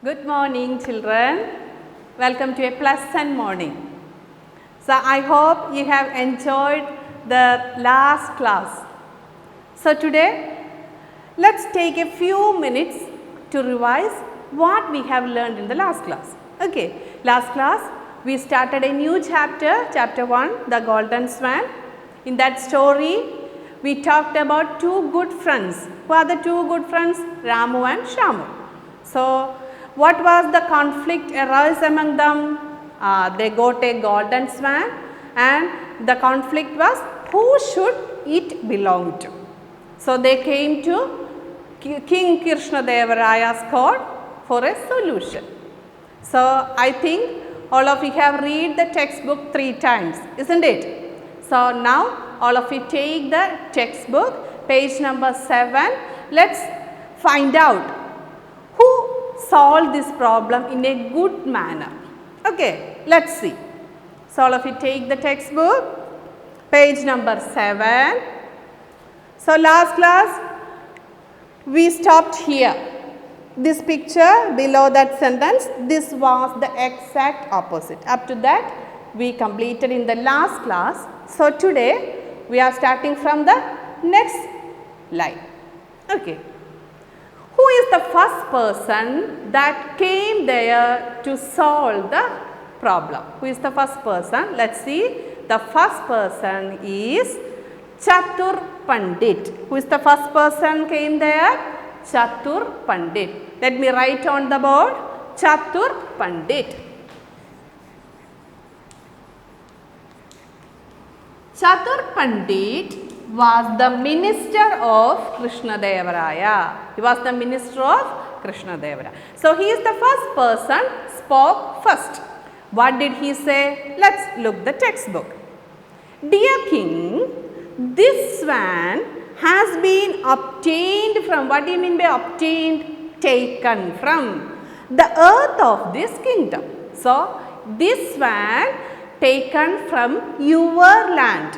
Good morning, children. Welcome to a pleasant morning. So, I hope you have enjoyed the last class. So, today let's take a few minutes to revise what we have learned in the last class. Okay, last class we started a new chapter, chapter 1, the golden swan. In that story, we talked about two good friends. Who are the two good friends? Ramu and Shamu. So, what was the conflict arose among them? They got a golden swan and the conflict was who should it belong to. So, they came to King Krishnadevaraya's court for a solution. So, I think all of you have read the textbook 3 times, isn't it? So, now all of you take the textbook, page number 7. Let's find out who solved this problem in a good manner. Okay, let's see. So, all of you take the textbook, page number 7. So, last class we stopped here. This picture below that sentence, this was the exact opposite. Up to that we completed in the last class. So, today we are starting from the next line. Okay. Who is the first person that came there to solve the problem? Who is the first person? Let's see. The first person is Chatur Pandit. Who is the first person came there? Chatur Pandit. Let me write on the board. Chatur Pandit. Chatur Pandit was the minister of Krishnadevaraya. He was the minister of Krishnadevaraya. So, he is the first person spoke first. What did he say? Let's look the textbook. Dear king, this swan has been obtained from, what do you mean by obtained? Taken from the earth of this kingdom. So, this swan taken from your land.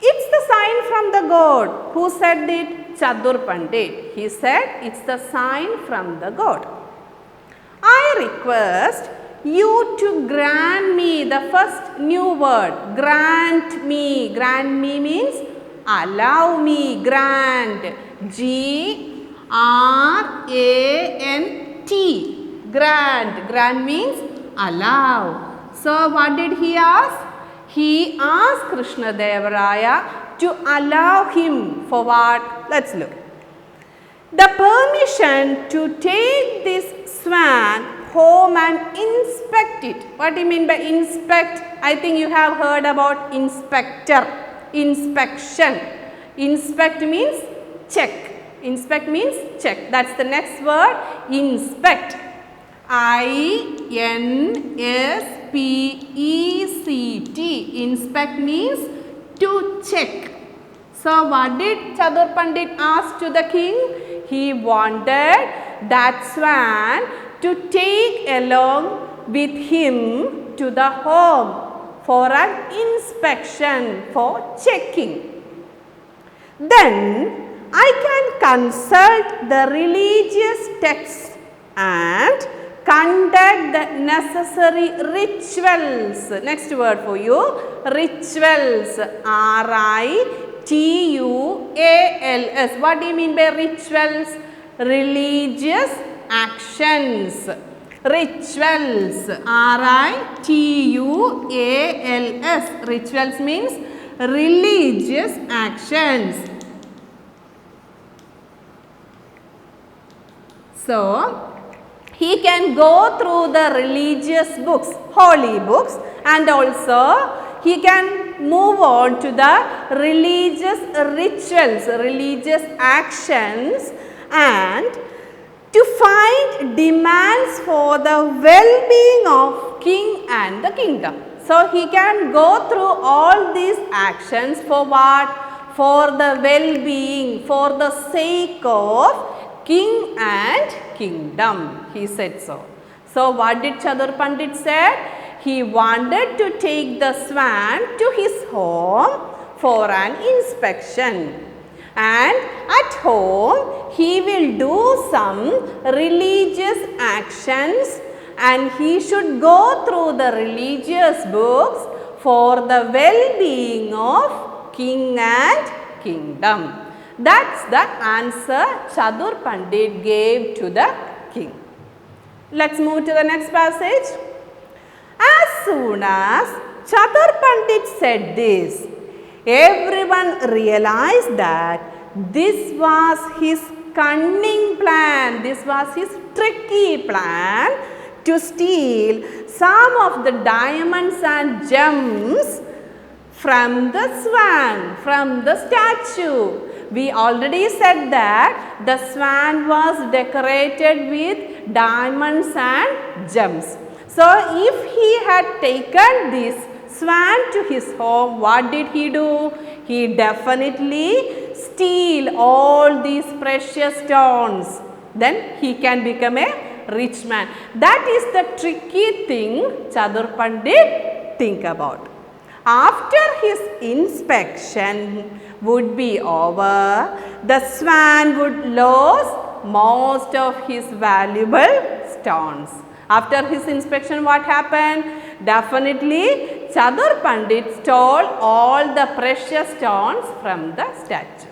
It's the sign from the god. Who said it? Chatur Pandit. He said it's the sign from the god. I request you to grant me, the first new word, grant me. Grant me means allow me, grant. G-R-A-N-T. Grant. Grant means allow. So, what did he ask? He asked Krishnadevaraya to allow him for what? Let's look. The permission to take this swan home and inspect it. What do you mean by inspect? I think you have heard about inspector. Inspection. Inspect means check. Inspect means check. That's the next word. Inspect. I-N-S-P-E-C-T. Inspect means to check. So, what did Chatur Pandit ask to the king? He wanted that swan to take along with him to the home for an inspection, for checking. Then, I can consult the religious texts and conduct the necessary rituals. Next word for you, rituals. R-I-T-U-A-L-S. What do you mean by rituals? Religious actions. Rituals. R-I-T-U-A-L-S. Rituals means religious actions. So, he can go through the religious books, holy books, and also he can move on to the religious rituals, religious actions, and to find demands for the well-being of king and the kingdom. So, he can go through all these actions for what? For the well-being, for the sake of king and kingdom. He said so. So, what did Chatur Pandit said? He wanted to take the swan to his home for an inspection. and at home he will do some religious actions and he should go through the religious books for the well-being of king and kingdom. That's the answer Chadur Pandit gave to the king. Let's move to the next passage. As soon as Chatur Pandit said this, everyone realized that this was his cunning plan, this was his tricky plan to steal some of the diamonds and gems from the swan, from the statue. We already said that the swan was decorated with diamonds and gems. So, if he had taken this swan to his home, what did he do? He definitely steal all these precious stones. Then he can become a rich man. That is the tricky thing Chadur Pandit think about. After his inspection would be over, the swan would lose most of his valuable stones. After his inspection, what happened? Definitely Chadur Pandit stole all the precious stones from the statue.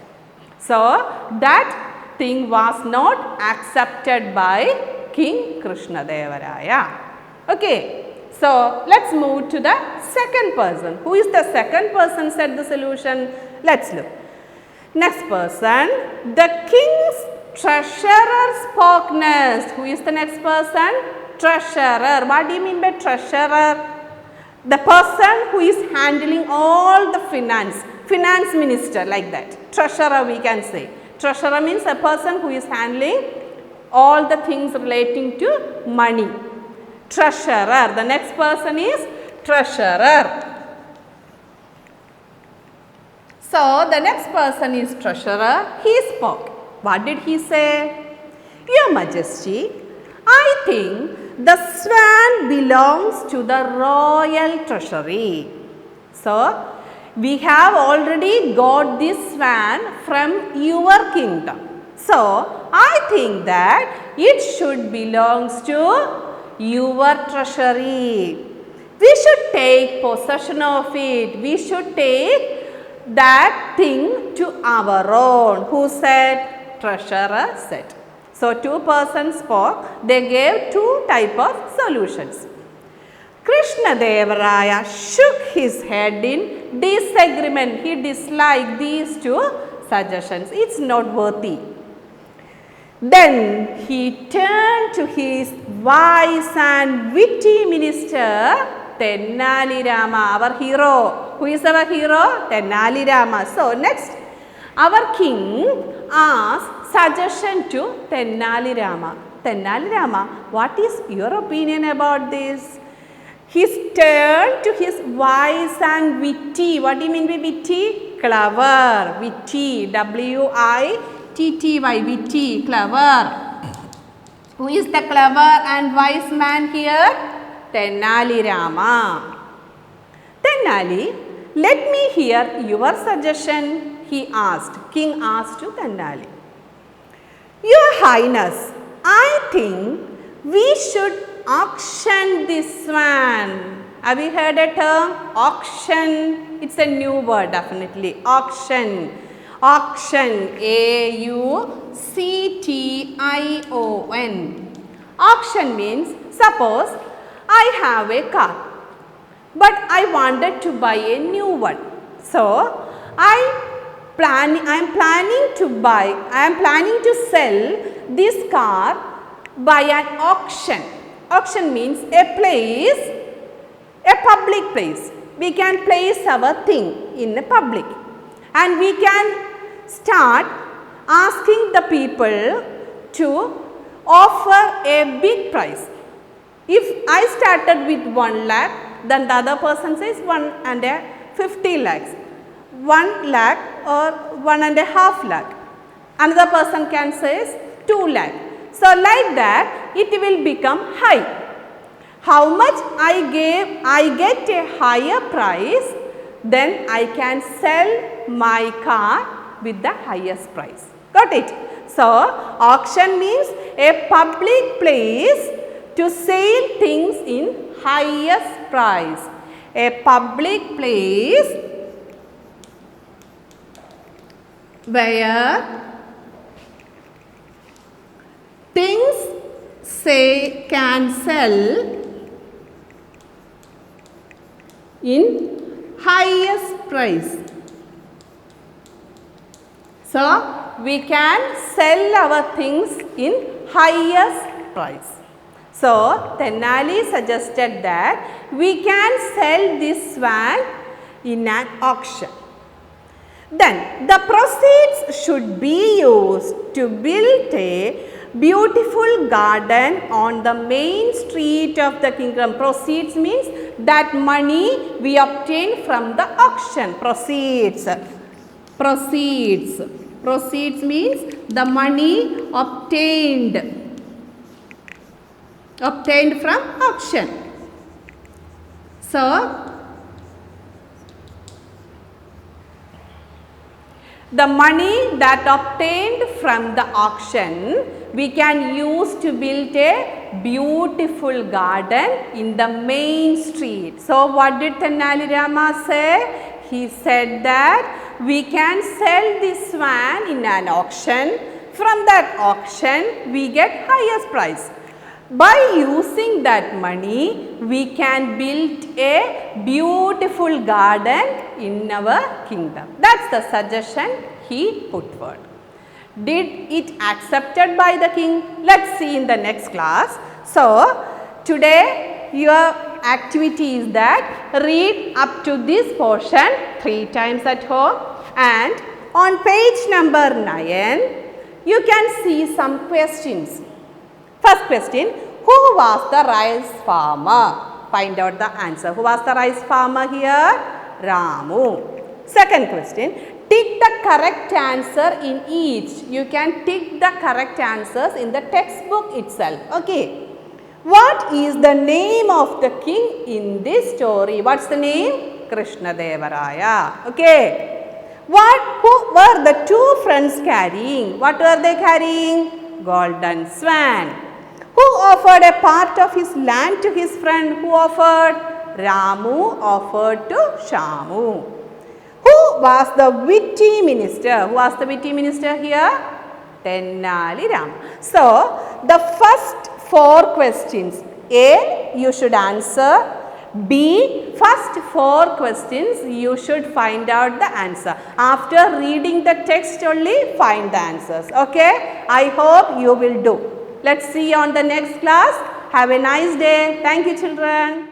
So, that thing was not accepted by King Krishnadevaraya. Okay. So, let's move to the second person. Who is the second person said the solution? Let's look. Next person, the king's treasurer spoke next. Who is the next person? Treasurer. What do you mean by treasurer? The person who is handling all the finance minister, like that. Treasurer we can say. Treasurer means a person who is handling all the things relating to money. Treasurer. The next person is treasurer. So, the next person is treasurer. He spoke. What did he say? Your Majesty, I think the swan belongs to the royal treasury. So, we have already got this swan from your kingdom. So, I think that it should belongs to your treasury. We should take possession of it. We should take that thing to our own. Who said? Treasurer said. So, two persons spoke. They gave two type of solutions. Krishnadevaraya shook his head in disagreement. He disliked these two suggestions. It's not worthy. Then he turned to his wise and witty minister Tenali Rama, our hero. Who is our hero? Tenali Rama. So, next our king asked suggestion to Tenali Rama. Tenali Rama, what is your opinion about this? He turned to his wise and witty. What do you mean by witty? Clever. Witty. W-I-T-T-Y. Witty. Clever. Who is the clever and wise man here? Tenali Rama. Tenali, let me hear your suggestion, he asked. King asked to Tenali. Your Highness, I think we should auction this swan. Have you heard a term? Auction. It's a new word definitely. Auction. Auction. A-U-C-T-I-O-N. Auction means, suppose I have a car, but I wanted to buy a new one. So, I am planning to sell this car by an auction. Auction means a place, a public place. We can place our thing in the public and we can start asking the people to offer a big price. If I started with 1 lakh, then the other person says 150 lakhs, 1 lakh or 1.5 lakh. Another person can say 2 lakh. So, like that it will become high. How much I get a higher price, then I can sell my car with the highest price. Got it? So, auction means a public place to sell things in highest price. A public place where things can sell in highest price. So, we can sell our things in highest price. So, Tenali suggested that we can sell this swan in an auction. Then, the proceeds should be used to build a beautiful garden on the main street of the kingdom. Proceeds means that money we obtain from the auction. Proceeds. Proceeds. Proceeds means the money obtained from auction. So, the money that obtained from the auction we can use to build a beautiful garden in the main street. So, what did Tenali Rama say? He said that we can sell this swan in an auction. From that auction we get highest price. By using that money we can build a beautiful garden in our kingdom. That's the suggestion he put forward. Did it accepted by the king? Let's see in the next class. So, today your activity is that read up to this portion 3 times at home, and on page number 9 you can see some questions. First question, who was the rice farmer? Find out the answer. Who was the rice farmer here? Ramu. Second question, tick the correct answer in each. You can tick the correct answers in the textbook itself. Okay. What is the name of the king in this story? What's the name? Krishnadevaraya. Okay. Who were the two friends carrying? What were they carrying? Golden swan. Who offered a part of his land to his friend? Who offered? Ramu offered to Shamu. Who was the witty minister? Who was the witty minister here? Tenali Rama. So, the first 4 questions. A, you should answer. B, first 4 questions you should find out the answer. After reading the text only, find the answers. Okay? I hope you will do. Let's see you on the next class. Have a nice day. Thank you, children.